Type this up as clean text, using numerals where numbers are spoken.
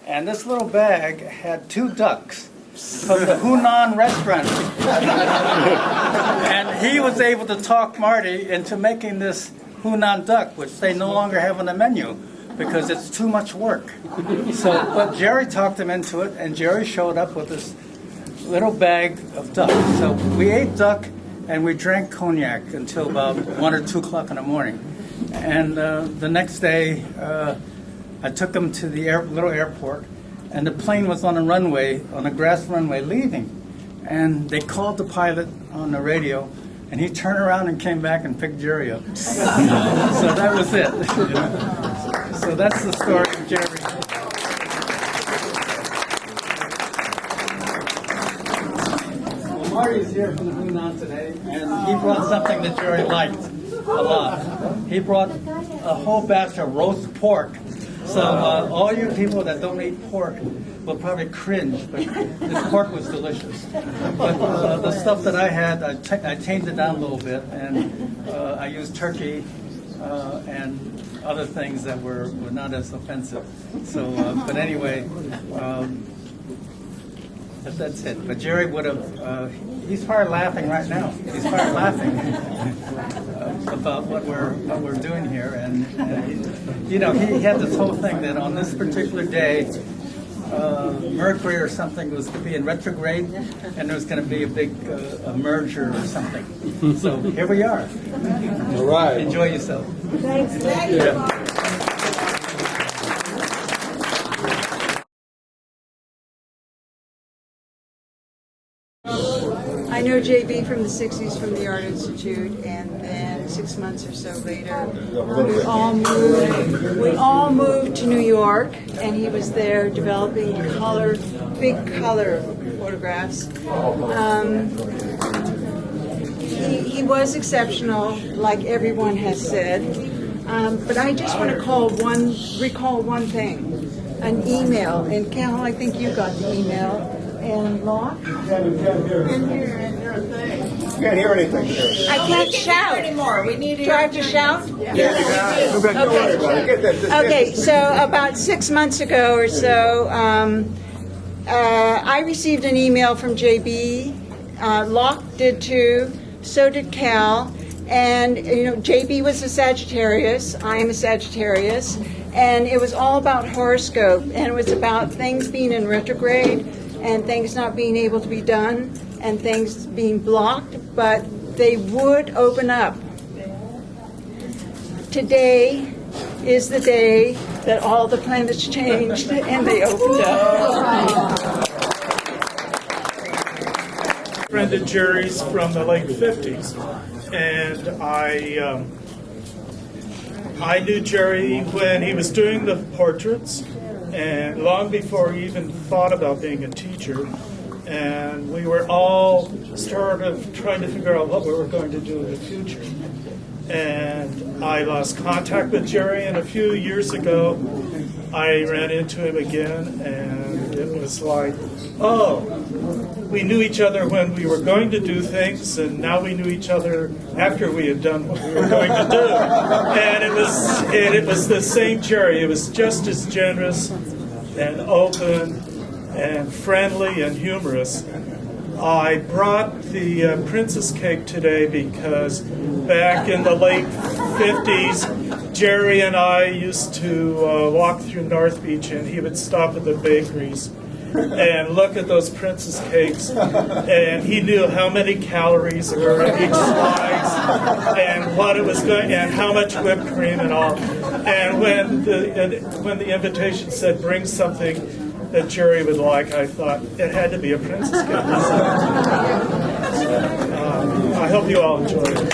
and this little bag had 2 ducks from the Hunan restaurant. And he was able to talk Marty into making this Hunan duck, which they no longer have on the menu because it's too much work. So, but Jerry talked him into it, and Jerry showed up with this little bag of duck. So we ate duck and we drank cognac until about 1 or 2 o'clock in the morning. And the next day, I took him to the little airport, and the plane was on a runway, on a grass runway, leaving. And they called the pilot on the radio, and he turned around and came back and picked Jerry up. So that was it. So that's the story of Jerry. Well, Marty is here from the Hunan today, and he brought something that Jerry liked a lot. He brought a whole batch of roast pork. So all you people that don't eat pork will probably cringe, but this pork was delicious. But the stuff that I had, I tamed it down a little bit, and I used turkey and other things that were not as offensive. So, but anyway, that's it. But Jerry would have, he's probably laughing right now. He's probably laughing about what we're doing here. And you know, he had this whole thing that on this particular day, Mercury or something was to be in retrograde, and there was going to be a big a merger or something. So here we are. All right. Enjoy yourself. Thanks. Thank you. I know JB from the 60s from the Art Institute, and then 6 months or so later, we all moved to New York, and he was there developing big color photographs. He was exceptional, like everyone has said, but I just want to recall one thing, an email, and Cal, I think you got the email. And Locke? You can't hear anything. I can't shout anymore. We need to. Do I have to shout? Yeah. Okay, so about 6 months ago or so, I received an email from JB. Locke did too. So did Cal. And you know, JB was a Sagittarius. I am a Sagittarius, and it was all about horoscope, and it was about things being in retrograde, and things not being able to be done, and things being blocked, but they would open up. Today is the day that all the planets changed and they opened up. Friend of Jerry's from the late 50s, and I knew Jerry when he was doing the portraits, and long before he even thought about being a teacher. And we were all sort of trying to figure out what we were going to do in the future. And I lost contact with Jerry, and a few years ago I ran into him again, and it was like, oh, we knew each other when we were going to do things, and now we knew each other after we had done what we were going to do. And it was the same Jerry. It was just as generous and open and friendly and humorous. I brought the princess cake today because back in the late 50s, Jerry and I used to walk through North Beach, and he would stop at the bakeries and look at those princess cakes, and he knew how many calories were in each slice and what it was going, and how much whipped cream and all. And when the invitation said bring something that Jerry would like, I thought it had to be a princess cake. I hope you all enjoy it.